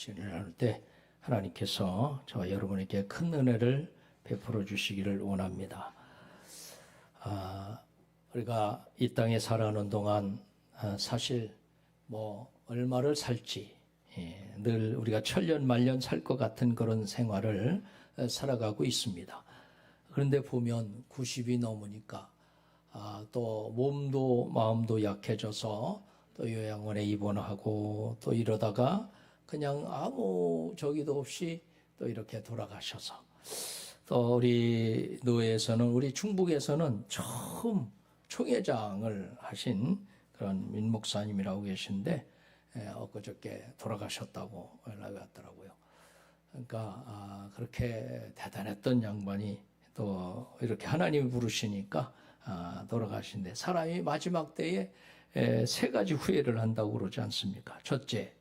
진행할 때 하나님께서 저와 여러분에게 큰 은혜를 베풀어 주시기를 원합니다. 우리가 이 땅에 살아가는 동안 사실 얼마를 살지 늘 우리가 천년 만년 살 것 같은 그런 생활을 살아가고 있습니다. 그런데 보면 90이 넘으니까 또 몸도 마음도 약해져서 또 요양원에 입원하고 또 이러다가 그냥 아무 저기도 없이 또 이렇게 돌아가셔서 또 우리 노회에서는 우리 충북에서는 처음 총회장을 하신 그런 민 목사님이라고 계신데 엊그저께 돌아가셨다고 연락이 왔더라고요. 그러니까 그렇게 대단했던 양반이 또 이렇게 하나님이 부르시니까 돌아가신데 사람이 마지막 때에 세 가지 후회를 한다고 그러지 않습니까? 첫째,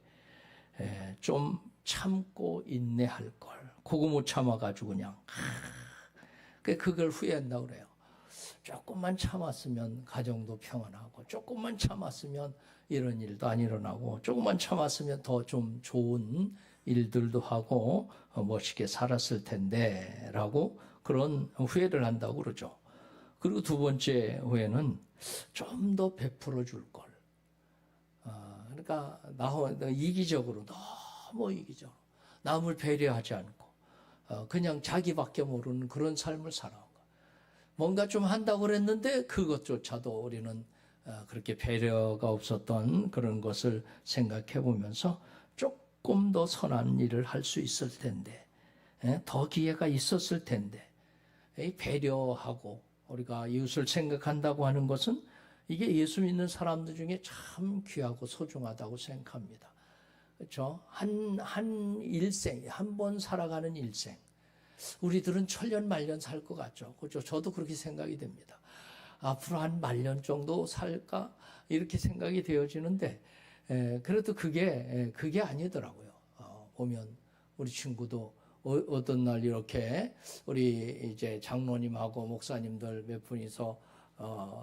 좀 참고 인내할 걸. 그거 못 참아가지고 그냥 그걸 후회한다고 그래요. 조금만 참았으면 가정도 평안하고 조금만 참았으면 이런 일도 안 일어나고 조금만 참았으면 더 좀 좋은 일들도 하고 멋있게 살았을 텐데 라고 그런 후회를 한다고 그러죠. 그리고 두 번째 후회는 좀 더 베풀어 줄 걸. 그러니까 이기적으로 너무 이기적으로 남을 배려하지 않고 그냥 자기밖에 모르는 그런 삶을 살아온 거. 뭔가 좀 한다고 그랬는데 그것조차도 우리는 그렇게 배려가 없었던 그런 것을 생각해 보면서 조금 더 선한 일을 할 수 있을 텐데 더 기회가 있었을 텐데 배려하고 우리가 이웃을 생각한다고 하는 것은 이게 예수 믿는 사람들 중에 참 귀하고 소중하다고 생각합니다. 그렇죠? 한 일생, 한 번 살아가는 일생. 우리들은 천년 만년 살 것 같죠. 그렇죠? 저도 그렇게 생각이 됩니다. 앞으로 한 만년 정도 살까? 이렇게 생각이 되어지는데, 그래도 그게 아니더라고요. 보면 우리 친구도 어떤 날 이렇게 우리 이제 장로님하고 목사님들 몇 분이서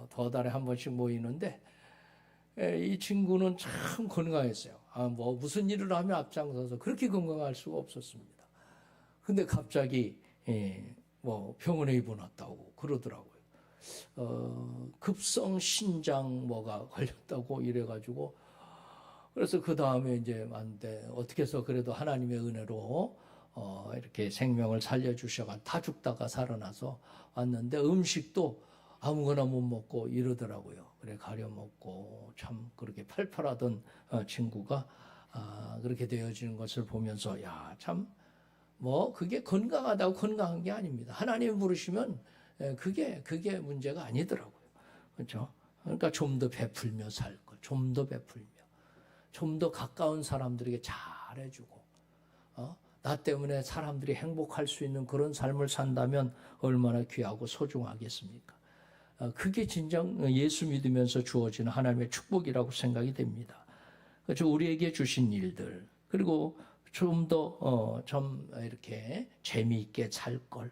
더 달에 한 번씩 모이는데 이 친구는 참 건강했어요. 무슨 일을 하면 앞장서서 그렇게 건강할 수가 없었습니다. 근데 갑자기 병원에 입원했다고 그러더라고요. 급성 신장 걸렸다고 이래가지고 그래서 그 다음에 이제 어떻게 해서 그래도 하나님의 은혜로 이렇게 생명을 살려주셔가 다 죽다가 살아나서 왔는데 음식도 아무거나 못 먹고 이러더라고요. 그래 가려 먹고 참 그렇게 팔팔하던 친구가 그렇게 되어지는 것을 보면서 참 그게 건강하다고 건강한 게 아닙니다. 하나님 부르시면 그게 문제가 아니더라고요. 그렇죠? 그러니까 좀 더 베풀며 살 걸, 좀 더 베풀며, 좀 더 가까운 사람들에게 잘해주고, 나 때문에 사람들이 행복할 수 있는 그런 삶을 산다면 얼마나 귀하고 소중하겠습니까? 그게 진정 예수 믿으면서 주어지는 하나님의 축복이라고 생각이 됩니다. 그렇죠? 우리에게 주신 일들, 그리고 좀 더 이렇게 재미있게 살 걸.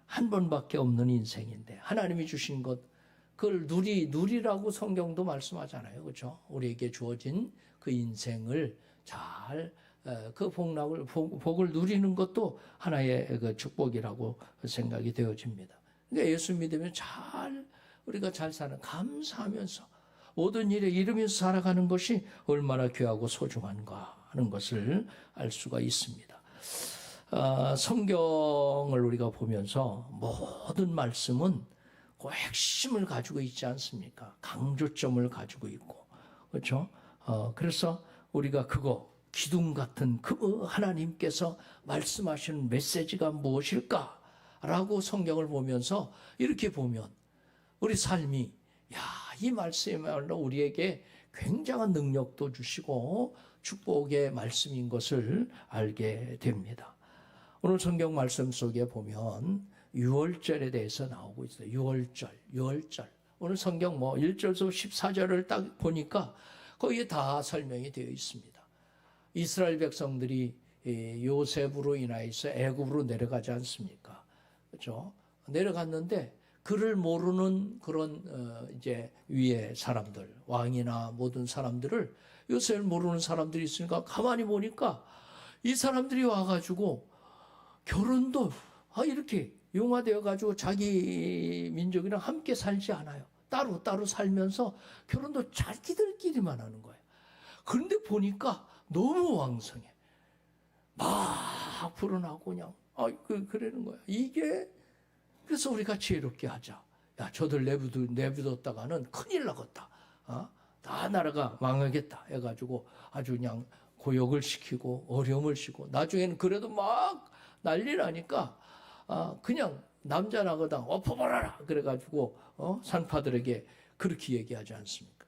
한 번밖에 없는 인생인데 하나님이 주신 것 그걸 누리라고 성경도 말씀하잖아요. 그렇죠? 우리에게 주어진 그 인생을 잘 그 복을 누리는 것도 하나의 그 축복이라고 생각이 되어집니다. 그러니까 예수 믿으면 우리가 잘 사는 감사하면서 모든 일에 이르면서 살아가는 것이 얼마나 귀하고 소중한가 하는 것을 알 수가 있습니다. 성경을 우리가 보면서 모든 말씀은 그 핵심을 가지고 있지 않습니까? 강조점을 가지고 있고, 그렇죠? 그래서 우리가 기둥 같은 하나님께서 말씀하시는 메시지가 무엇일까라고 성경을 보면서 이렇게 보면 우리 삶이 이 말씀이야말로 우리에게 굉장한 능력도 주시고 축복의 말씀인 것을 알게 됩니다. 오늘 성경 말씀 속에 보면 유월절에 대해서 나오고 있어요. 유월절. 오늘 성경 1절에서 14절을 딱 보니까 거기에 다 설명이 되어 있습니다. 이스라엘 백성들이 요셉으로 인하여서 애굽으로 내려가지 않습니까? 그렇죠? 내려갔는데 그를 모르는 그런 이제 위에 사람들, 왕이나 모든 사람들을 요셉을 모르는 사람들이 있으니까 가만히 보니까 이 사람들이 와가지고 결혼도 이렇게 융화되어 가지고 자기 민족이랑 함께 살지 않아요. 따로 살면서 결혼도 자기들끼리만 하는 거예요. 그런데 보니까 너무 왕성해. 막 불어나고 그냥 그러는 거야. 이게 그래서 우리가 지혜롭게 하자. 야, 저들 내비뒀다가는 큰일 나겠다. 다 나라가 망하겠다 해가지고 아주 그냥 고역을 시키고 어려움을 시키고 나중에는 그래도 막 난리 나니까 그냥 남자 나거당 엎어버려라 그래가지고 산파들에게 그렇게 얘기하지 않습니까?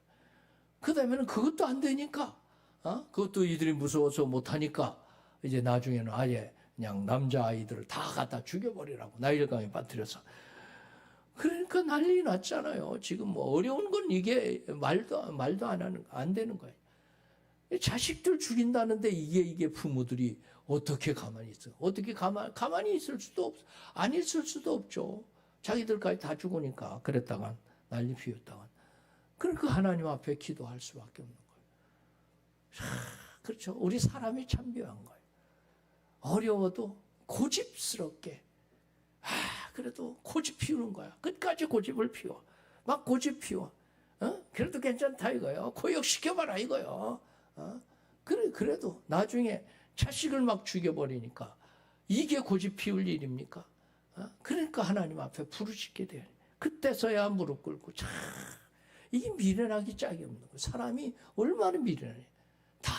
그 다음에는 그것도 안 되니까 그것도 이들이 무서워서 못하니까 이제 나중에는 아예 그냥 남자아이들을 다 갖다 죽여버리라고 나일강에 빠뜨려서. 그러니까 난리 났잖아요. 지금 뭐 어려운 건 이게 말도 안 되는 거예요. 자식들 죽인다는데 이게 부모들이 어떻게 가만히 있어? 어떻게 가만히 있을 수도 안 있을 수도 없죠. 자기들까지 다 죽으니까 그랬다간 난리 피웠다간. 그러니까 하나님 앞에 기도할 수밖에 없는 거예요. 그렇죠. 우리 사람이 참 묘한 거예요. 어려워도 고집스럽게 그래도 고집 피우는 거야. 끝까지 고집을 피워. 막 고집 피워. 그래도 괜찮다 이거요. 고역시켜봐라 이거요. 그래도 나중에 자식을 막 죽여버리니까 이게 고집 피울 일입니까? 그러니까 하나님 앞에 부르짖게 돼요. 그때서야 무릎 꿇고 이게 미련하기 짝이 없는 거예요. 사람이 얼마나 미련해. 다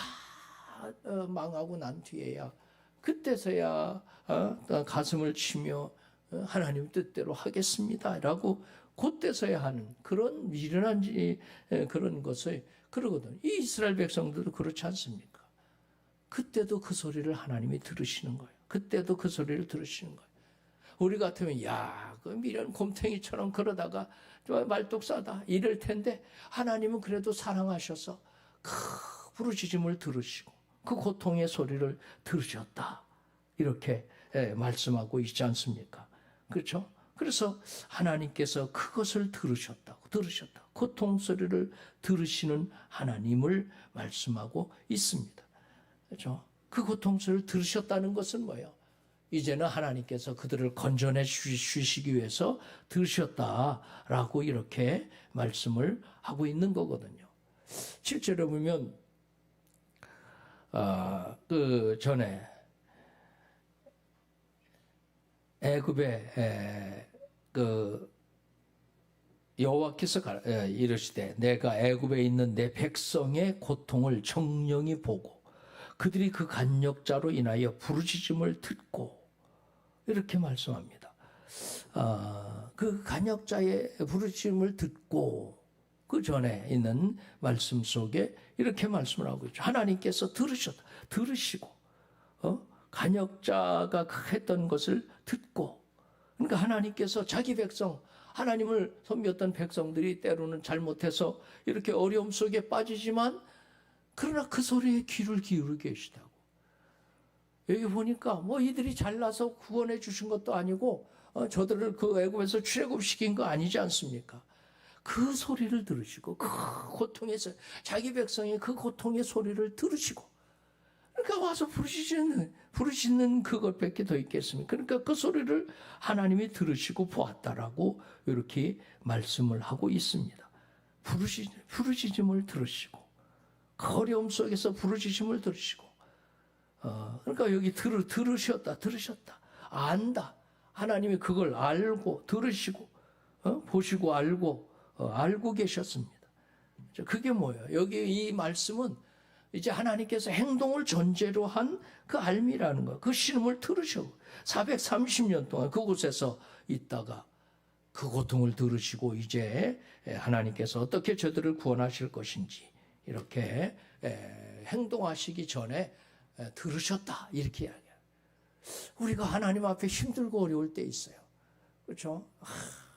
망하고 난 뒤에야 그때서야 가슴을 치며 하나님 뜻대로 하겠습니다라고 그때서야 하는 그런 미련한 그런 것을 그러거든. 이 이스라엘 백성들도 그렇지 않습니까? 그때도 그 소리를 하나님이 들으시는 거예요. 그때도 그 소리를 들으시는 거예요. 우리 같으면 그 미련 곰탱이처럼 그러다가 말뚝 싸다 이럴 텐데 하나님은 그래도 사랑하셔서 그 부르짖음을 들으시고 그 고통의 소리를 들으셨다. 이렇게 말씀하고 있지 않습니까? 그렇죠? 그래서 하나님께서 그것을 들으셨다. 고통 소리를 들으시는 하나님을 말씀하고 있습니다. 그렇죠? 그 고통 소리를 들으셨다는 것은 뭐예요? 이제는 하나님께서 그들을 건져내 주시기 위해서 들으셨다라고 이렇게 말씀을 하고 있는 거거든요. 실제로 보면 그 전에 애굽에 그 여호와께서 이르시되 내가 애굽에 있는 내 백성의 고통을 정령이 보고 그들이 그 간역자로 인하여 부르짖음을 듣고 이렇게 말씀합니다. 그 간역자의 부르짖음을 듣고 그 전에 있는 말씀 속에 이렇게 말씀을 하고 있죠. 하나님께서 들으시고 간역자가 했던 것을 듣고 그러니까 하나님께서 자기 백성 하나님을 섬겼던 백성들이 때로는 잘못해서 이렇게 어려움 속에 빠지지만 그러나 그 소리에 귀를 기울이고 계시다고. 여기 보니까 뭐 이들이 잘나서 구원해 주신 것도 아니고 저들을 그 애굽에서 출애굽시킨 거 아니지 않습니까? 그 소리를 들으시고 그 고통에서 자기 백성의 그 고통의 소리를 들으시고 그러니까 와서 부르시는 그것밖에 더 있겠습니까? 그러니까 그 소리를 하나님이 들으시고 보았다라고 이렇게 말씀을 하고 있습니다. 부르짖음을 들으시고 그 어려움 속에서 부르짖음을 들으시고 그러니까 여기 들으셨다 안다. 하나님이 그걸 알고 들으시고 보시고 알고 계셨습니다. 그게 뭐예요? 여기 이 말씀은 이제 하나님께서 행동을 전제로 한 그 알미라는 거, 그 신음을 들으시고 430년 동안 그곳에서 있다가 그 고통을 들으시고 이제 하나님께서 어떻게 저들을 구원하실 것인지 이렇게 행동하시기 전에 들으셨다 이렇게 이야기해요. 우리가 하나님 앞에 힘들고 어려울 때 있어요. 그렇죠?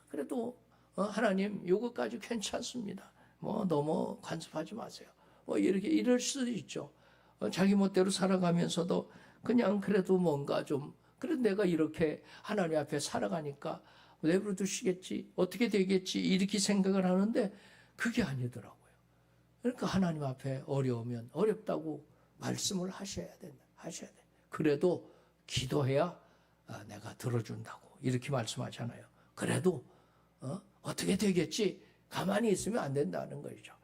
그래도 하나님 이것까지 괜찮습니다. 뭐 너무 간섭하지 마세요. 뭐 이렇게 이럴 수도 있죠. 자기 멋대로 살아가면서도 그냥 그래도 뭔가 좀 그래도 내가 이렇게 하나님 앞에 살아가니까 내버려 두시겠지 어떻게 되겠지 이렇게 생각을 하는데 그게 아니더라고요. 그러니까 하나님 앞에 어려우면 어렵다고 말씀을 하셔야 된다. 하셔야 돼. 그래도 기도해야 내가 들어준다고 이렇게 말씀하잖아요. 그래도 어떻게 되겠지? 가만히 있으면 안 된다는 거죠.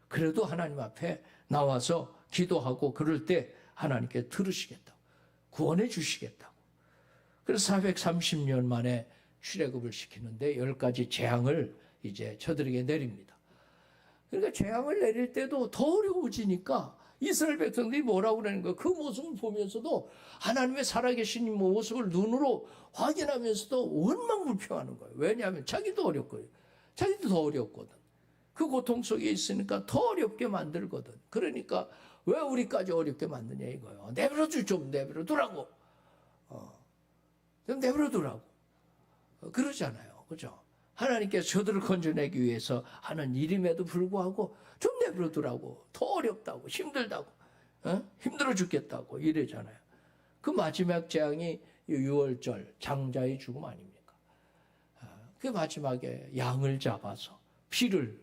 그래도 하나님 앞에 나와서 기도하고 그럴 때 하나님께 들으시겠다고, 구원해 주시겠다고. 그래서 430년 만에 출애굽을 시키는데 10가지 재앙을 이제 저들에게 내립니다. 그러니까 재앙을 내릴 때도 더 어려워지니까 이스라엘 백성들이 뭐라고 그러는 거예요? 그 모습을 보면서도 하나님의 살아계신 모습을 눈으로 확인하면서도 원망불평하는 거예요. 왜냐하면 자기도 어렵고요. 자기도 더 어렵거든. 그 고통 속에 있으니까 더 어렵게 만들거든. 그러니까 왜 우리까지 어렵게 만드냐 이거예요. 좀 내버려두라고. 좀 내버려두라고. 그러잖아요. 그죠? 하나님께서 저들을 건져내기 위해서 하는 일임에도 불구하고 좀 내버려두라고. 더 어렵다고. 힘들다고. 힘들어 죽겠다고. 이래잖아요. 그 마지막 재앙이 6월절 장자의 죽음 아닙니까? 그 마지막에 양을 잡아서 피를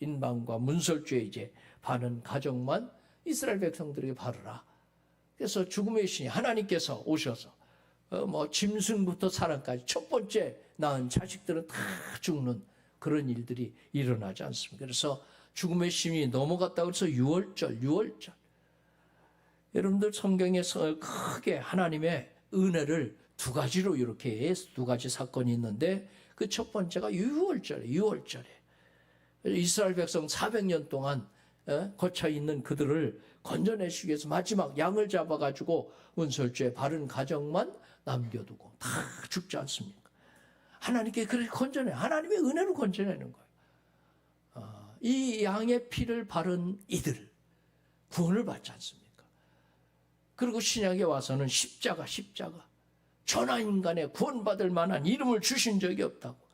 인방과 문설주에 이제 바른 가정만 이스라엘 백성들에게 바르라. 그래서 죽음의 신이 하나님께서 오셔서 짐승부터 사람까지 첫 번째 낳은 자식들은 다 죽는 그런 일들이 일어나지 않습니다. 그래서 죽음의 신이 넘어갔다고 해서 6월절. 여러분들 성경에서 크게 하나님의 은혜를 두 가지로 이렇게 두 가지 사건이 있는데 그 첫 번째가 6월절에 이스라엘 백성 400년 동안 거쳐 있는 그들을 건져내시기 위해서 마지막 양을 잡아가지고 문설주에 바른 가정만 남겨두고 다 죽지 않습니까? 하나님께 그렇게 건져내, 하나님의 은혜로 건져내는 거예요. 이 양의 피를 바른 이들 구원을 받지 않습니까? 그리고 신약에 와서는 십자가 전하인간의 구원받을 만한 이름을 주신 적이 없다고.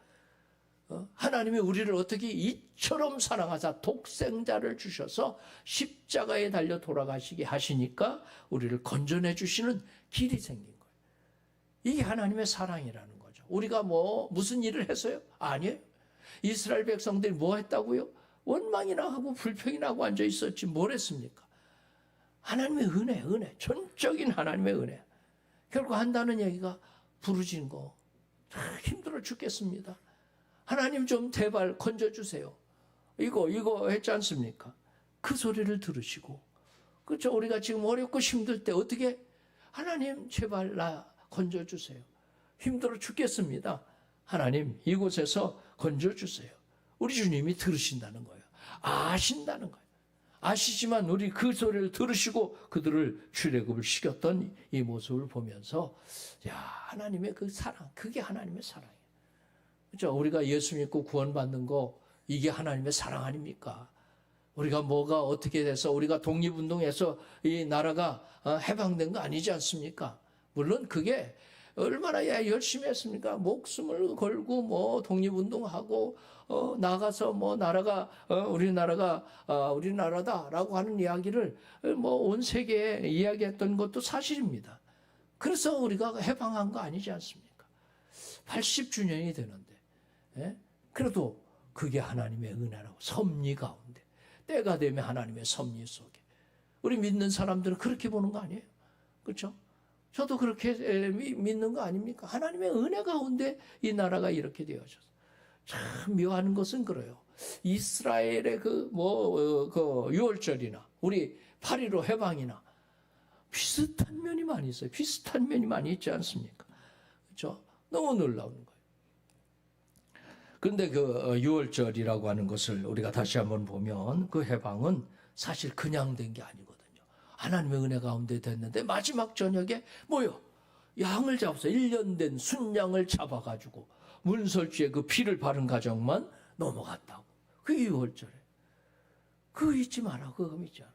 하나님이 우리를 어떻게 이처럼 사랑하사 독생자를 주셔서 십자가에 달려 돌아가시게 하시니까 우리를 건져내 주시는 길이 생긴 거예요. 이게 하나님의 사랑이라는 거죠. 우리가 무슨 일을 해서요? 아니에요. 이스라엘 백성들이 뭐 했다고요? 원망이나 하고 불평이나 하고 앉아 있었지 뭘 했습니까? 하나님의 은혜, 전적인 하나님의 은혜. 결국 한다는 얘기가 부르짖은 거 힘들어 죽겠습니다. 하나님 좀 제발 건져주세요. 이거 했지 않습니까? 그 소리를 들으시고, 그렇죠? 우리가 지금 어렵고 힘들 때 어떻게 하나님 제발 나 건져주세요. 힘들어 죽겠습니다. 하나님 이곳에서 건져주세요. 우리 주님이 들으신다는 거예요. 아신다는 거예요. 아시지만 우리 그 소리를 들으시고 그들을 출애굽을 시켰던 이 모습을 보면서 하나님의 그 사랑, 그게 하나님의 사랑이에요. 그렇죠? 우리가 예수 믿고 구원받는 거 이게 하나님의 사랑 아닙니까? 우리가 뭐가 어떻게 돼서 우리가 독립운동해서 이 나라가 해방된 거 아니지 않습니까? 물론 그게 얼마나 열심히 했습니까? 목숨을 걸고 독립운동하고 나가서 나라가 우리나라가 우리나라다라고 하는 이야기를 온 세계에 이야기했던 것도 사실입니다. 그래서 우리가 해방한 거 아니지 않습니까? 80주년이 되는데 그래도 그게 하나님의 은혜라고 섭리 가운데 때가 되면 하나님의 섭리 속에 우리 믿는 사람들은 그렇게 보는 거 아니에요? 그렇죠? 저도 그렇게 믿는 거 아닙니까? 하나님의 은혜 가운데 이 나라가 이렇게 되어져서 참 묘한 것은 그래요. 이스라엘의 그 6월절이나 우리 8.15 해방이나 비슷한 면이 많이 있어요. 비슷한 면이 많이 있지 않습니까? 그렇죠? 너무 놀라운 거예요. 그런데 그 6월절이라고 하는 것을 우리가 다시 한번 보면 그 해방은 사실 그냥 된 게 아니거든요. 하나님의 은혜 가운데 됐는데 마지막 저녁에 양을 잡아서 1년 된 순양을 잡아가지고 문설주에 그 피를 바른 가정만 넘어갔다고. 그게 6월절에. 그거 잊지 마라. 그거 믿지 않아.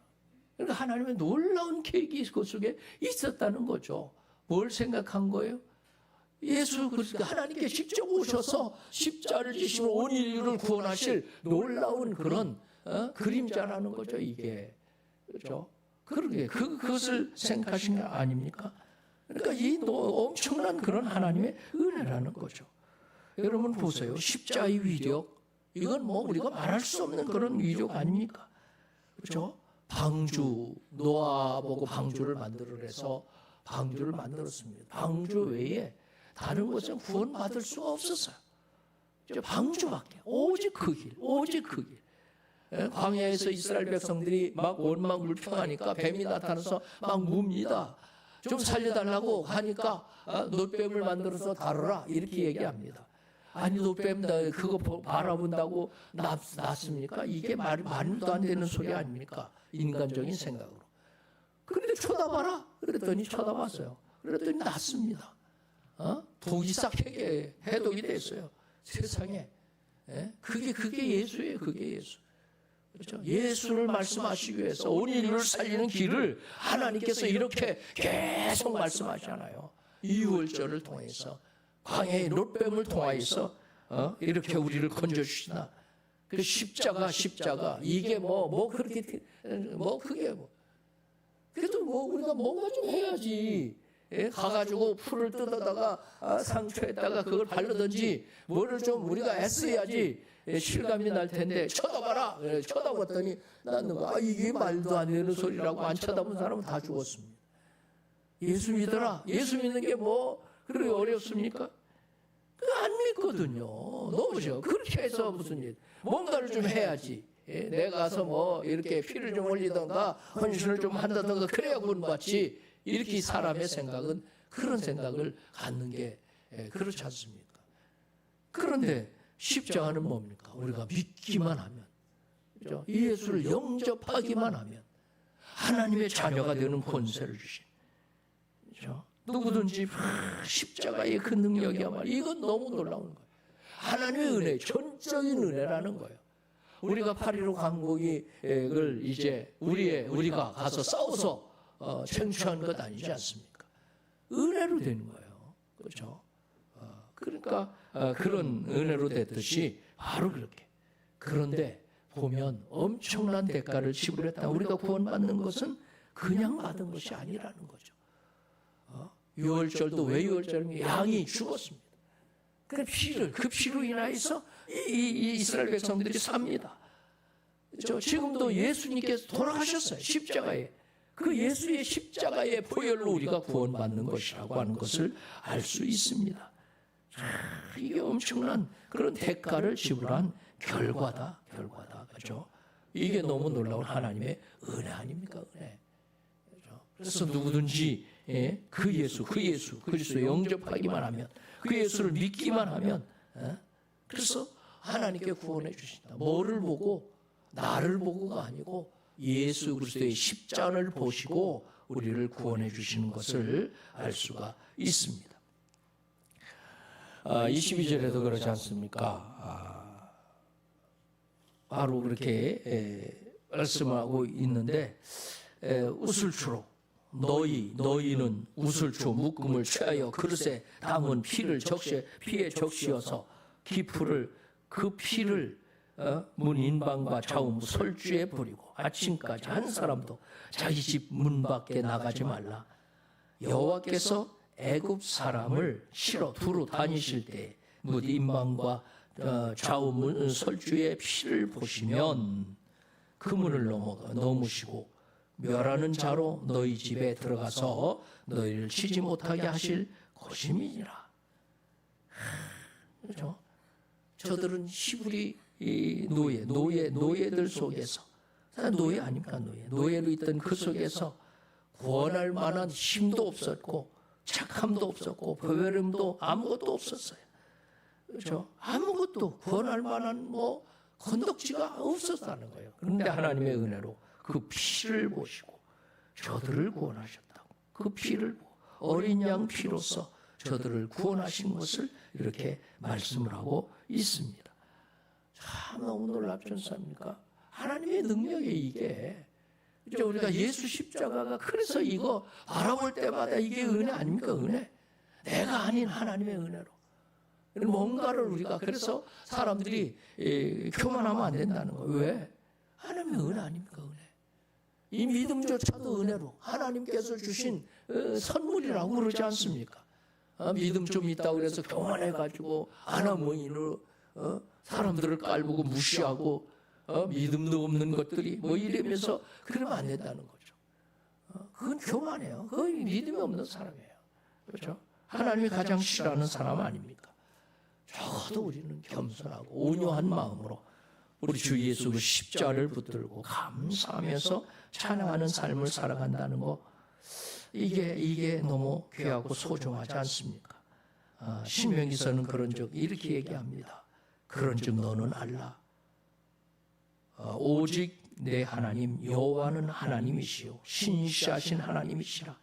그러니까 하나님의 놀라운 계획이 그 속에 있었다는 거죠. 뭘 생각한 거예요? 예수 그리스도 하나님께 직접 오셔서 십자를 지시고 온 인류를 구원하실 놀라운 그런 그림자라는 거죠, 이게. 그렇죠? 그것을 생각하신 게 아닙니까? 그러니까 이 엄청난 그런 하나님의 은혜라는 거죠. 여러분 보세요. 십자의 위력. 이건 우리가 말할 수 없는 그런 위력 아닙니까? 그렇죠? 방주, 노아 보고 방주를 만들어내서 방주를 만들었습니다. 방주 외에 다른 곳은 구원받을 수가 없었어요. 방주밖에. 오직 그 길, 오직 그 길. 광야에서 이스라엘 백성들이 막 원망 불평하니까 뱀이 나타나서 막 뭅니다. 좀 살려달라고 하니까 놋뱀을 만들어서 다뤄라 이렇게 얘기합니다. 아니 놋뱀 그거 바라본다고 낫습니까? 이게 말도 안 되는 소리 아닙니까? 인간적인 생각으로. 그런데 쳐다봐라 그랬더니 쳐다봤어요. 그랬더니 낫습니다. 독이 싹 해독이 됐어요. 세상에. 그게 예수예요. 그게 예수. 그렇죠? 예수를 말씀하시기 위해서 온 인류를 살리는 길을 하나님께서 이렇게 계속 말씀하시잖아요. 이유월절을 통해서 광야의 놋뱀을 통하여서 이렇게 우리를 건져주시나. 그 십자가 이게 그렇게 그게 그래도 우리가 뭔가 좀 해야지. 가가지고 풀을 뜯어다가 상처에다가 그걸 바르든지 뭐를 좀 우리가 애써야지 실감이 날 텐데 쳐다봐라. 쳐다봤더니 낫는 이게 말도 안 되는 소리라고 안 쳐다본 사람은 다 죽었습니다. 예수 믿어라. 예수 믿는 게 그렇게 어렵습니까? 안 믿거든요. 너무 싫어. 그렇게 해서 무슨 일 뭔가를 좀 해야지. 내가 가서 이렇게 피를 좀 올리던가 헌신을 좀 한다던가 그래야 구원받지. 이렇게 사람의 생각은 그런 생각을 갖는 게 그렇지 않습니까? 그런데 십자가는 뭡니까? 우리가 믿기만 하면, 그렇죠? 이 예수를 영접하기만 하면 하나님의 자녀가 되는 권세를 주신, 그렇죠? 누구든지 십자가의 그 능력이야말로 이건 너무 놀라운 거예요. 하나님의 은혜, 전적인 은혜라는 거예요. 우리가 8.15 강국을 이제 우리가 가서 싸워서 쟁취한 것 아니지 않습니까? 은혜로 되는 거예요. 그렇죠? 그러니까 그런 은혜로 됐듯이 바로 그렇게. 그런데 보면 엄청난 대가를 지불했다. 우리가 구원받는 것은 그냥 받은 것이 아니라는 거죠. 유월절도 왜 유월절입니까? 양이 죽었습니다. 그 피로 인하여서 이 이스라엘 백성들이 삽니다. 지금도 예수님께서 돌아가셨어요. 십자가에. 그 예수의 십자가의 보혈로 우리가 구원받는 것이라고 하는 것을 알 수 있습니다. 이게 엄청난 그런 대가를 지불한 결과다. 그렇죠? 이게 너무 놀라운 하나님의 은혜 아닙니까? 은혜. 그렇죠? 그래서 누구든지 그 예수 그리스도 영접하기만 하면, 그 예수를 믿기만 하면, 그래서 하나님께 구원해 주신다. 뭐를 보고, 나를 보고가 아니고 예수 그리스도의 십자가를 보시고 우리를 구원해 주시는 것을 알 수가 있습니다. 22절에도 그러지 않습니까? 바로 그렇게 말씀하고 있는데, 우슬추로 너희는 우슬추 묶음을 취하여 그릇에 담은 피에 적시어서 그 피를 문 인방과 좌우 설주에 버리고 아침까지 한 사람도 자기 집 문 밖에 나가지 말라. 여호와께서 애굽 사람을 실어 두루 다니실 때 문 인방과 좌우 문 설주의 피를 보시면 그 문을 넘으시고 멸하는 자로 너희 집에 들어가서 너희를 치지 못하게 하실 것임이니라. 그렇죠? 저들은 히브리 노예들 속에서, 노예 아닙니까? 노예로 있던 그 속에서 구원할 만한 힘도 없었고 착함도 없었고 보혈음도 아무것도 없었어요. 그렇죠? 아무것도 구원할 만한 건덕지가 없었다는 거예요. 그런데 하나님의 은혜로 그 피를 보시고 저들을 구원하셨다고. 그 피를 어린 양 피로서 저들을 구원하신 것을 이렇게 말씀을 하고 있습니다. 참 너무 놀랍지 않습니까? 하나님의 능력이 이게. 우리가 예수 십자가가 그래서 이거 바라볼 때마다 이게 은혜 아닙니까? 은혜. 내가 아닌 하나님의 은혜로. 뭔가를 우리가 그래서 사람들이 교만하면 안 된다는 거예요. 왜? 하나님의 은혜 아닙니까? 은혜. 이 믿음조차도 은혜로 하나님께서 주신 선물이라고 그러지 않습니까? 믿음 좀 있다고 그래서 교만해가지고 아나무인으로 사람들을 깔보고 무시하고 믿음도 없는 것들이 뭐 이러면서 그러면 안 된다는 거죠. 그건 교만해요. 그건 믿음이 없는 사람이에요. 그렇죠? 하나님이 가장 싫어하는 사람 아닙니까? 적어도 우리는 겸손하고 온유한 마음으로 우리 주 예수 그 십자가를 붙들고 감사하면서 찬양하는 삶을 살아간다는 거, 이게 너무 귀하고 소중하지 않습니까? 신명기서는 그런 적 이렇게 얘기합니다. 그런즉 너는 알라. 오직 내 하나님 여호와는 하나님이시요 신실하신 하나님이시라.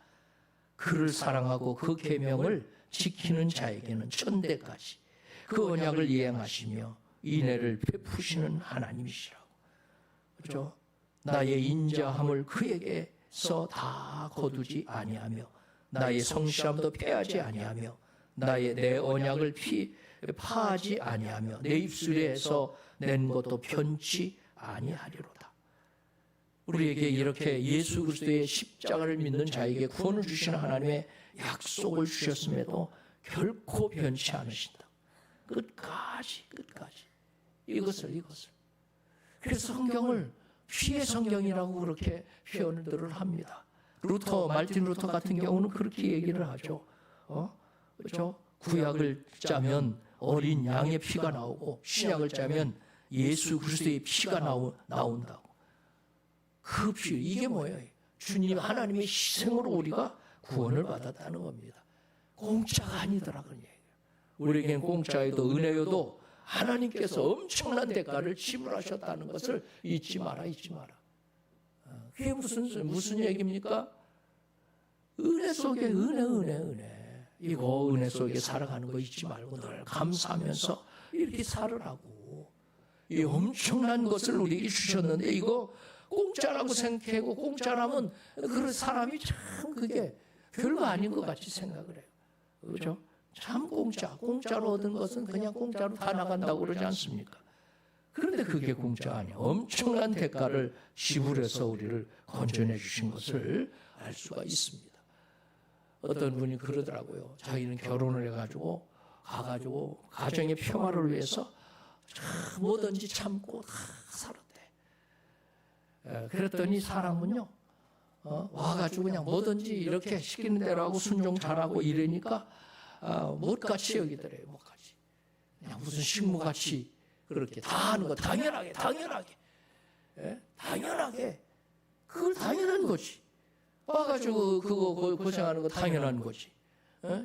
그를 사랑하고 그 계명을 지키는 자에게는 천대까지 그 언약을 이행하시며 인애를 베푸시는 하나님이시라고. 그렇죠? 나의 인자함을 그에게서 다 거두지 아니하며 나의 성실함도 패하지 아니하며 내 언약을 파하지 아니하며 내 입술에서 낸 것도 편치 아니하리로다. 우리에게 이렇게 예수 그리스도의 십자가를 믿는 자에게 구원을 주시는 하나님의 약속을 주셨음에도 결코 변치 않으신다. 끝까지 이것을. 그래서 성경을 피의 성경이라고 그렇게 표현을 합니다. 말틴 루터 같은 경우는 그렇게 얘기를 하죠. 그렇죠? 구약을 짜면 어린 양의 피가 나오고 신약을 짜면 예수 그리스도의 피가 나온다고. 그 피, 이게 뭐예요? 주님 하나님의 희생으로 우리가 구원을 받았다는 겁니다. 공짜가 아니더라 그런 얘기예요. 우리에겐 공짜에도 은혜여도 하나님께서 엄청난 대가를 지불하셨다는 것을 잊지 마라. 그게 무슨 얘기입니까? 은혜 속에 은혜. 이거 은혜 속에 살아가는 거 잊지 말고 늘 감사하면서 이렇게 살으라고. 이 엄청난 것을 우리에게 주셨는데 이거 공짜라고 생각하고 공짜라면 그 사람이 참 그게 별거 아닌 것 같이 생각을 해요. 그렇죠? 참 공짜로 얻은 것은 그냥 공짜로 다 나간다고 그러지 않습니까? 그런데 그게 공짜 아니에요. 엄청난 대가를 지불해서 우리를 건져내 주신 것을 알 수가 있습니다. 어떤 분이 그러더라고요. 자기는 결혼을 해가지고 가정의 평화를 위해서 뭐든지 참고 다 살았대. 그랬더니 사람은요, 와가지고 그냥 뭐든지 이렇게 시키는 대로 하고 순종 잘하고 이러니까 못같이 여기더래요. 못같이. 그냥 무슨 식무같이 그렇게 다 하는 거 당연하게. 그걸 당연한 거지. 와가지고 그거 고생하는 거 당연한 거지.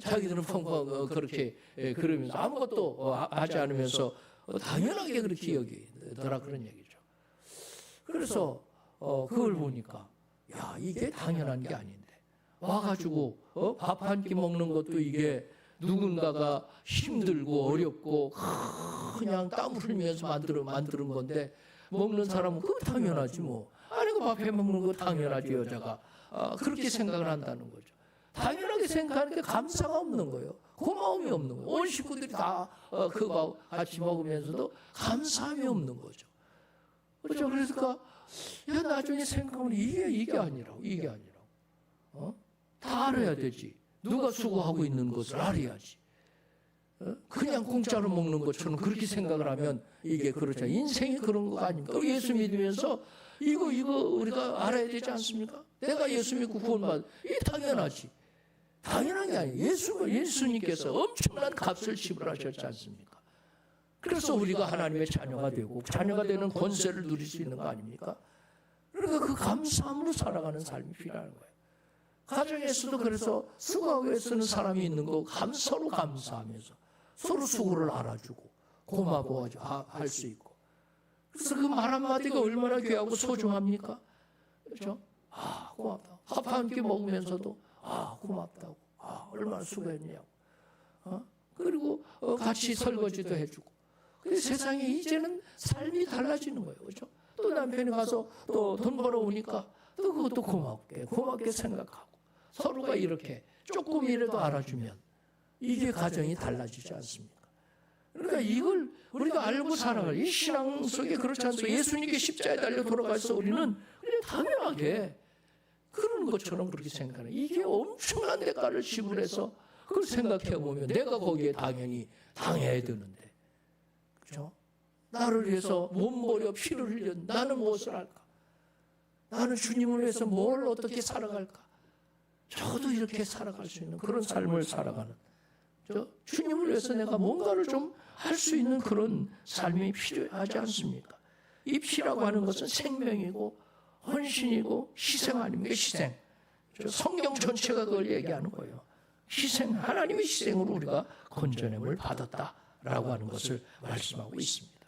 자기들은 펑펑 그렇게 그러면서 아무것도 하지 않으면서 당연하게 그렇게 여기더라 그런 얘기죠. 그래서 그걸 보니까 야 이게 당연한 게 아닌데 와가지고 밥 한 끼 먹는 것도 이게 누군가가 힘들고 어렵고 그냥 땀 흘리면서 만드는 건데 먹는 사람은 그거 당연하지 뭐. 아니 그 밥해 먹는 거 당연하지 여자가. 그렇게 생각을 한다는 거죠. 당연하게 생각하니까 감사가 없는 거예요. 고마움이 없는 거예요. 온 식구들이 다 그거 같이 먹으면서도 감사함이 없는 거죠. 그렇죠? 그러니까 나중에 생각하면 이게 아니라고. 다 알아야 되지. 누가 수고하고 있는 것을 알아야지. 그냥 공짜로 먹는 것처럼 그렇게 생각을 하면 이게 그렇죠. 인생이 그런 거 아닙니까? 예수 믿으면서 이거 우리가 알아야 되지 않습니까? 내가 예수 믿고 구원받, 이게 당연하지. 당연한 게 아니에요. 예수님께서 엄청난 값을 지불하셨지 않습니까? 그래서 우리가 하나님의 자녀가 되고 자녀가 되는 권세를 누릴 수 있는 거 아닙니까? 그러니까 그 감사함으로 살아가는 삶이 필요한 거예요. 가정에서도 그래서 수고하고 애쓰는 사람이 있는 거 서로 감사하면서 서로 수고를 알아주고 고마워 할 수 있고. 그래서 그 말 한마디가 얼마나 귀하고 소중합니까? 그렇죠? 고맙다. 밥 한 끼 먹으면서도 고맙다고. 얼마나 수고했냐고. 그리고 같이 설거지도 해주고. 근데 세상에 이제는 삶이 달라지는 거예요. 그렇죠? 또 남편이 가서 또 돈 벌어오니까 또 그것도 고맙게 생각하고 서로가 이렇게 조금이라도 알아주면 이게 가정이 달라지지 않습니까? 그러니까 이걸 우리가 알고 살아갈 이 신앙 속에 그렇지 않습니까? 예수님께 십자가에 달려 돌아가서 우리는 그냥 당연하게 그런 것처럼 그렇게 생각해요. 이게 엄청난 대가를 지불해서 그걸 생각해 보면 내가 거기에 당연히 당해야 되는데, 그렇죠? 나를 위해서 몸 버려 피를 흘려 나는 무엇을 할까? 나는 주님을 위해서 뭘 어떻게 살아갈까? 저도 이렇게 살아갈 수 있는 그런 삶을 살아가는, 주님을 위해서 내가 뭔가를 좀 할 수 있는 그런 삶이 필요하지 않습니까? 이 피라고 하는 것은 생명이고 헌신이고 희생 아닙니까? 희생. 성경 전체가 그걸 얘기하는 거예요. 희생, 하나님의 희생으로 우리가 건져냄을 받았다라고 하는 것을 말씀하고 있습니다.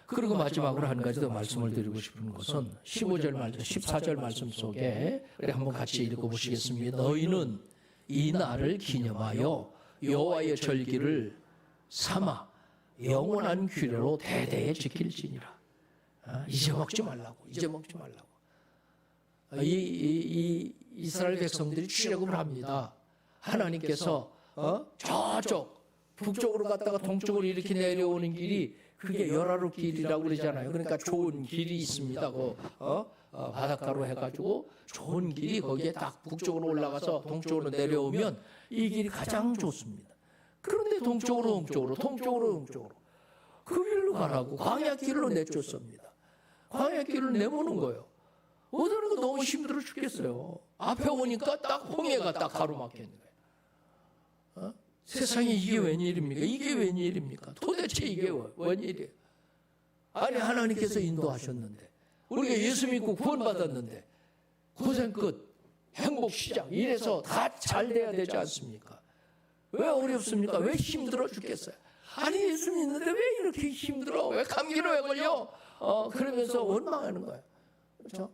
그리고 마지막으로 한 가지 더 말씀을 드리고 싶은 것은 15절 말씀, 14절 말씀 속에 우리 한번 같이 읽어보시겠습니다. 너희는 이 날을 기념하여 여호와의 절기를 삼아 영원한 규례로 대대에 지킬지니라. 이제 먹지 말라고, 이제 먹지 말라고. 이 이스라엘 백성들이 출애굽을 합니다. 하나님께서 저쪽 북쪽으로 갔다가 동쪽으로 이렇게 내려오는 길이 그게 열하루 길이라고 그러잖아요. 그러니까 좋은 길이 있습니다. 바닷가로 해가지고 좋은 길이 거기에 딱 북쪽으로 올라가서 동쪽으로 내려오면 이 길이 가장 좋습니다. 그런데 동쪽으로 그 길로 가라고 광야길로 내쫓습니다. 광야길을 내모는 거예요. 오는 거 너무 힘들어 죽겠어요. 앞에 오니까 딱 홍해가 딱 가로막혀 있는 거예요. 세상에 이게 웬일입니까? 이게 웬일입니까? 도대체 이게 웬일이에요? 아니 하나님께서 인도하셨는데 우리가 예수 믿고 구원받았는데 고생 끝, 행복 시작 이래서 다 잘 돼야 되지 않습니까? 왜 어렵습니까? 왜 힘들어 죽겠어요? 아니 예수 믿는데 왜 이렇게 힘들어? 왜 감기로 왜 걸려? 그러면서 원망하는 거예요. 그렇죠?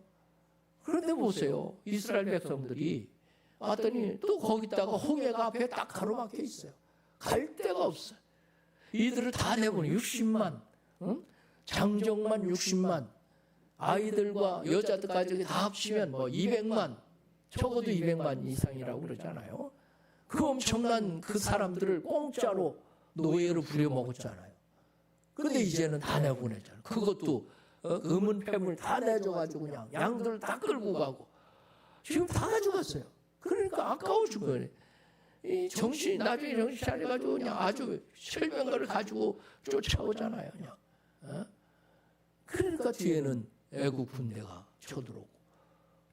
그런데 보세요. 이스라엘 백성들이 왔더니 또 거기다가 홍해가 앞에 딱 가로막혀 있어요. 갈 데가 없어요. 이들을 다 내보니 60만, 장정만 60만, 아이들과 여자들까지 다 합치면 200만, 적어도 200만 이상이라고 그러잖아요. 그 엄청난 그 사람들을 공짜로 노예로 부려먹었잖아요. 그런데 이제는 다 내보내잖아요. 그것도 음은 폐물 다 내줘가지고 그냥 양들 다 끌고 가고 지금 다 가져갔어요. 그러니까 아까워 죽어요. 이 정신 나중에 정신 차려가지고 그냥 아주 설명을 가지고 쫓아오잖아요. 그냥. 그러니까 뒤에는 애국 군대가 쳐들어오고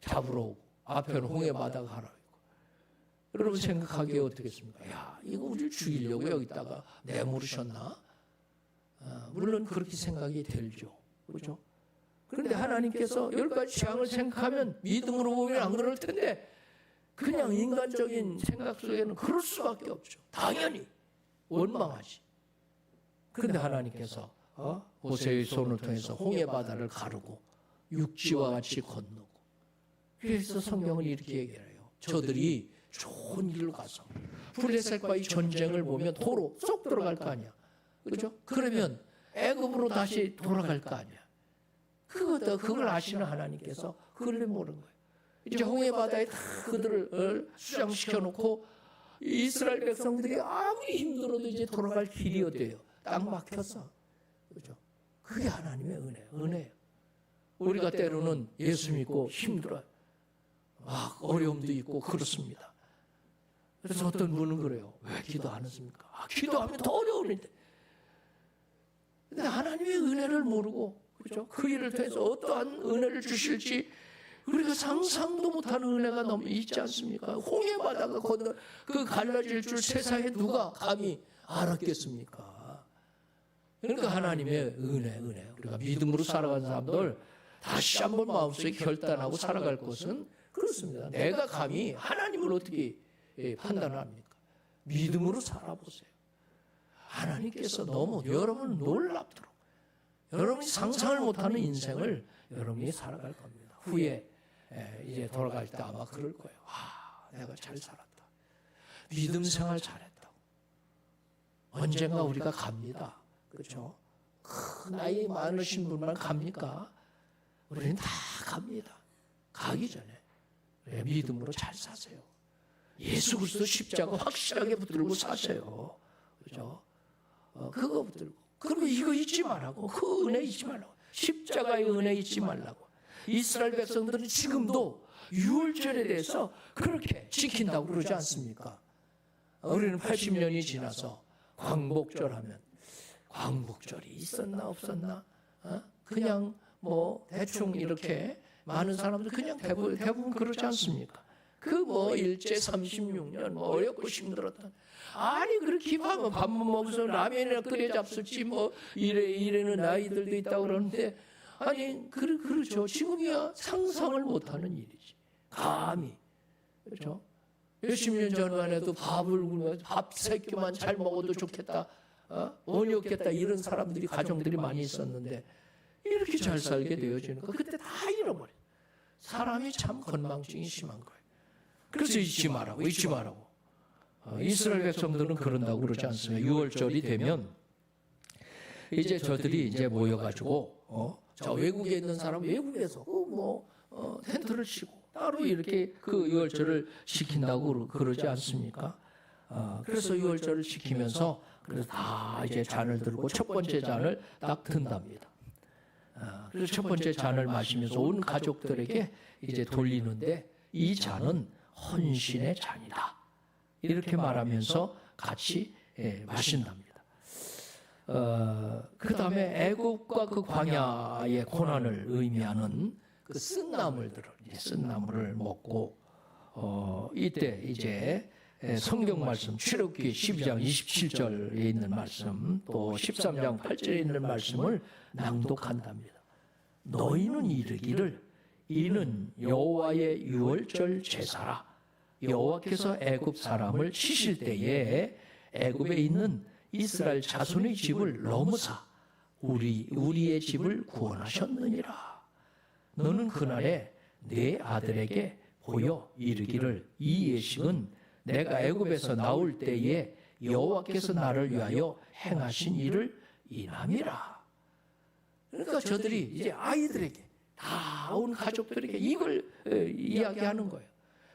잡으러 오고 앞에는 홍해 바다가 하나 있고. 여러분 생각하기에 어떻겠습니까? 야 이거 우리를 죽이려고 여기다가 내모르셨나? 물론 그렇게 생각이 들죠. 그렇죠? 그런데 하나님께서 10가지 재앙을 생각하면 믿음으로 보면 안 그럴 텐데 그냥 인간적인 생각 속에는 그럴 수밖에 없죠. 당연히 원망하지. 그런데 하나님께서 모세의 손을 통해서 홍해 바다를 가르고 육지와 같이 건너고 그래서 성경은 이렇게 얘기해요. 저들이 좋은 길로 가서 블레셋과의 전쟁을 보면 도로 쏙 들어갈 거 아니야. 그렇죠? 그러면 애굽으로 다시 돌아갈 거 아니야. 그걸 아시는 하나님께서 그걸 모르는 거예요. 이제 홍해 바다에 다 그들을 수장시켜 놓고 이스라엘 백성들이 아무리 힘들어도 이제 돌아갈 길이 어때요? 딱 막혔어. 그렇죠? 그게 하나님의 은혜예요. 우리가 때로는 예수 믿고 힘들어요. 어려움도 있고 그렇습니다. 그래서 어떤 분은 그래요. 왜 기도 안 했습니까? 기도하면 더 어려운데. 근데 하나님의 은혜를 모르고, 그렇죠? 그 일을 통해서 어떠한 은혜를 주실지 우리가 상상도 못하는 은혜가 너무 있지 않습니까? 홍해 바다가 건너 그 갈라질 줄 세상에 누가 감히 알았겠습니까? 그러니까 하나님의 은혜. 우리가 믿음으로 살아가는 사람들 다시 한번 마음속에 결단하고 살아갈 것은 그렇습니다. 내가 감히 하나님을 어떻게 판단을 합니까? 믿음으로 살아보세요. 하나님께서 너무 여러분 놀랍도록 여러분이 상상을 못하는 인생을 여러분이 살아갈 겁니다. 후에 이제 돌아갈 때 아마 그럴 거예요. 내가 잘 살았다. 믿음 생활 잘했다고. 언젠가 우리가 갑니다. 그렇죠? 큰 나이 많으신 분만 갑니까? 우리는 다 갑니다. 가기 전에 믿음으로 잘 사세요. 예수 그리스도 십자가 확실하게 붙들고 사세요. 그렇죠? 그거 붙들고. 그리고 이거 잊지 말라고. 그 은혜 잊지 말라고. 십자가의 은혜 잊지 말라고. 이스라엘 백성들은 지금도 유월절에 대해서 그렇게 지킨다고 그러지 않습니까? 우리는 80년이 지나서 광복절 하면 광복절이 있었나 없었나? 그냥 뭐 대충 이렇게 많은 사람들 그냥 대부분 그러지 않습니까? 그 뭐 일제 36년 뭐 어렵고 힘들었던, 아니 그렇게 기도하면 밥만 먹어서 라면이나 끓여 잡수지 뭐 이래는 아이들도 있다고 그러는데, 아니 그렇죠. 지금이야 상상을 못하는 일이지. 감히, 그렇죠? 몇십 년 전만 해도 밥을 굶으면서 밥 세 끼만 잘 먹어도 좋겠다, 원이 없겠다, 이런 사람들이, 가정들이 많이 있었는데 이렇게 잘 살게 되어지는 거, 그때 다 잃어버려. 사람이 참 건망증이 심한 거예요. 그래서 잊지 말라고. 이스라엘 백성들은 그런다고 그러지 않습니까? 6월절이 되면 이제 저들이 이제 모여가지고 저 외국에 있는 사람 외국에서 텐트를 치고 따로 이렇게 그 6월절을 지킨다고 그러지 않습니까? 그래서 6월절을 지키면서 그래서 다 이제 잔을 들고 첫 번째 잔을 딱 든답니다. 그래서 첫 번째 잔을 마시면서 온 가족들에게 이제 돌리는데, 이 잔은 헌신의 잔이다, 이렇게 말하면서 같이 마신답니다. 그 다음에 애국과 그 광야의 고난을 의미하는 그 쓴나물을 먹고, 이때 이제 성경 말씀 출애굽기 12장 27절에 있는 말씀, 또 13장 8절에 있는 말씀을 낭독한답니다. 너희는 이르기를 이는 여호와의 유월절 제사라. 여호와께서 애굽 사람을 치실 때에 애굽에 있는 이스라엘 자손의 집을 넘으사 우리의 집을 구원하셨느니라. 너는 그날에 네 아들에게 보여 이르기를 이 예식은 내가 애굽에서 나올 때에 여호와께서 나를 위하여 행하신 일을 인함이라. 그러니까 저들이 이제 아이들에게, 다 온 가족들에게 이걸 이야기하는 거예요.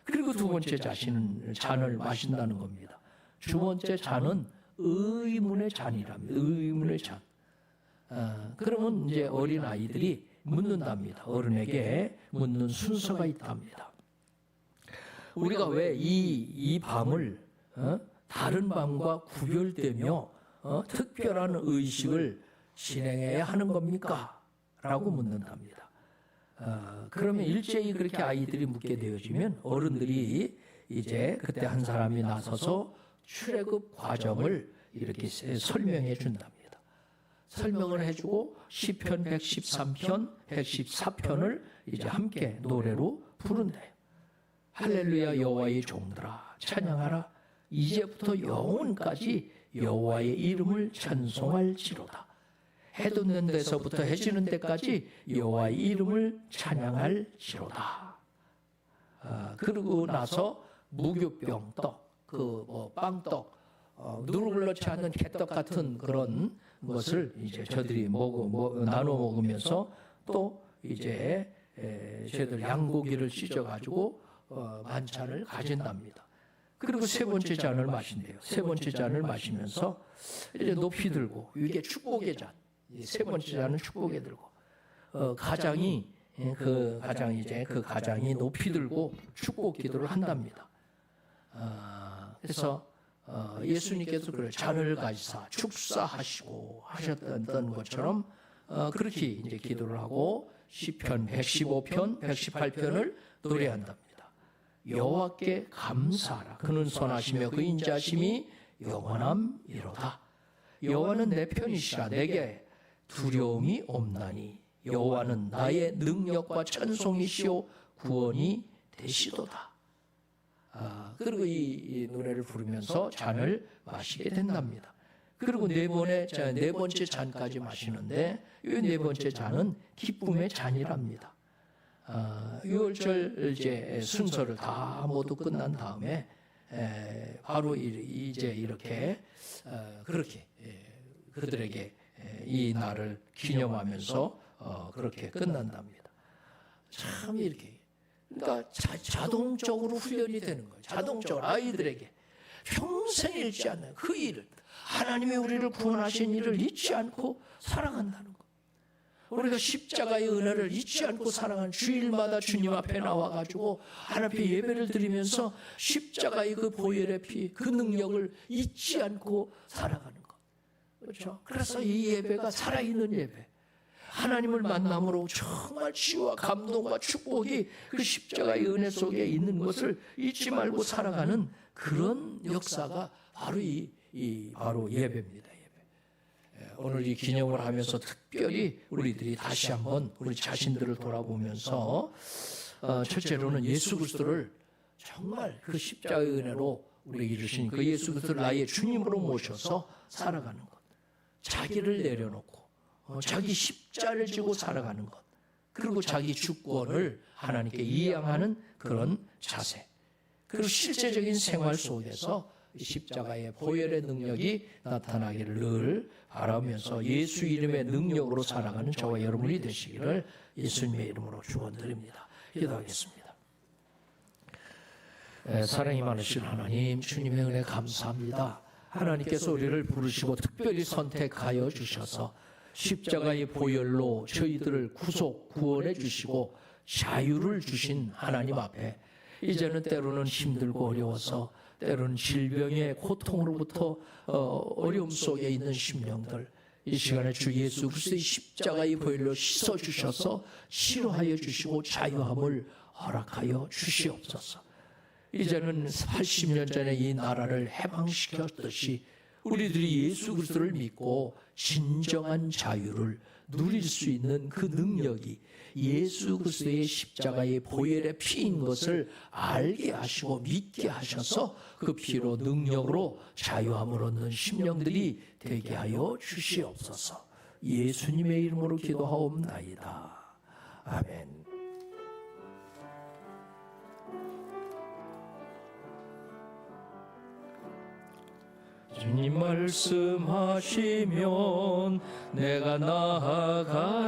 그리고 두 번째 잔을 마신다는 겁니다. 두 번째 잔은 의문의 잔이랍니다. 의문의 잔. 그러면 이제 어린 아이들이 묻는답니다. 어른에게 묻는 순서가 있답니다. 우리가 왜 이 밤을 다른 밤과 구별되며 특별한 의식을 진행해야 하는 겁니까? 라고 묻는답니다. 그러면 일제히 그렇게 아이들이 묻게 되어지면 어른들이 이제 그때 한 사람이 나서서 출애굽 과정을 이렇게 설명해 준답니다. 설명을 해주고 시편 113편, 114편을 이제 함께 노래로 부른대요. 할렐루야 여호와의 종들아 찬양하라. 이제부터 영원까지 여호와의 이름을 찬송할지로다. 해 돋는 데서부터 해 지는 데까지 여호와의 이름을 찬양할지로다. 그러고 나서 무교병 떡, 빵떡, 누르글렇지 않은 개떡 같은 그런 것을 이제 저들이 나눠 먹으면서 또 이제 저희들 양고기를 찢어가지고 만찬을 가진답니다. 그리고 세 번째 잔을 마신대요. 세 번째 잔을 마시면서 이제 높이 들고, 이게 축복의 잔. 세 번째 잔은 축복에 들고, 가장이 높이 들고 축복 기도를 한답니다. 그래서 예수님께서 그 잔을 가지사 축사하시고 하셨던 것처럼 그렇게 이제 기도를 하고 시편 115편, 118편을 노래한답니다. 여호와께 감사하라. 그는 선하시며 그 인자심이 영원함이로다. 여호와는 내 편이시라. 내게 두려움이 없나니 여호와는 나의 능력과 찬송이시오 구원이 되시도다. 그리고 이 노래를 부르면서 잔을 마시게 된답니다. 그리고 네 번째 잔까지 마시는데 이 네 번째 잔은 기쁨의 잔이랍니다. 6월절 이제 순서를 다 모두 끝난 다음에 바로 이제 이렇게 그렇게 그들에게 이 날을 기념하면서 그렇게 끝난답니다. 참 이렇게, 그러니까 자동적으로 훈련이 되는 거예요. 자동적으로 아이들에게 평생 잊지 않는 그 일을, 하나님이 우리를 구원하신 일을 잊지 않고 살아간다는 거. 우리가 십자가의 은혜를 잊지 않고 살아가는, 주일마다 주님 앞에 나와가지고 하나님 앞에 예배를 드리면서 십자가의 그 보혈의 피, 그 능력을 잊지 않고 살아가는 것. 그렇죠? 그래서 이 예배가 살아있는 예배, 하나님을 만남으로 정말 치유와 감동과 축복이 그 십자가의 은혜 속에 있는 것을 잊지 말고 살아가는 그런 역사가 바로 바로 예배입니다. 예배. 오늘 이 기념을 하면서 특별히 우리들이 다시 한번 우리 자신들을 돌아보면서 첫째로는 예수 그리스도를 정말 그 십자가의 은혜로 우리에게 주신 그 예수 그리스도를 나의 주님으로 모셔서 살아가는 것, 자기를 내려놓고 자기 십자를 지고 살아가는 것, 그리고 자기 주권을 하나님께 이양하는 그런 자세, 그리고 실제적인 생활 속에서 십자가의 보혈의 능력이 나타나기를 늘 바라면서 예수 이름의 능력으로 살아가는 저와 여러분이 되시기를 예수님의 이름으로 축원드립니다. 기도하겠습니다. 사랑이 많으신 하나님, 주님의 은혜 감사합니다. 하나님께서 우리를 부르시고 특별히 선택하여 주셔서 십자가의 보혈로 저희들을 구원해 주시고 자유를 주신 하나님 앞에 이제는 때로는 힘들고 어려워서, 때로는 질병의 고통으로부터 어려움 속에 있는 심령들, 이 시간에 주 예수 그리스도의 십자가의 보혈로 씻어주셔서 치료하여 주시고 자유함을 허락하여 주시옵소서. 이제는 80년 전에 이 나라를 해방시켰듯이 우리들이 예수 그리스도를 믿고 진정한 자유를 누릴 수 있는 그 능력이 예수 그리스도의 십자가의 보혈의 피인 것을 알게 하시고 믿게 하셔서 그 피로 능력으로 자유함을 얻는 심령들이 되게 하여 주시옵소서. 예수님의 이름으로 기도하옵나이다. 아멘. 주님 말씀하시면 내가 나아가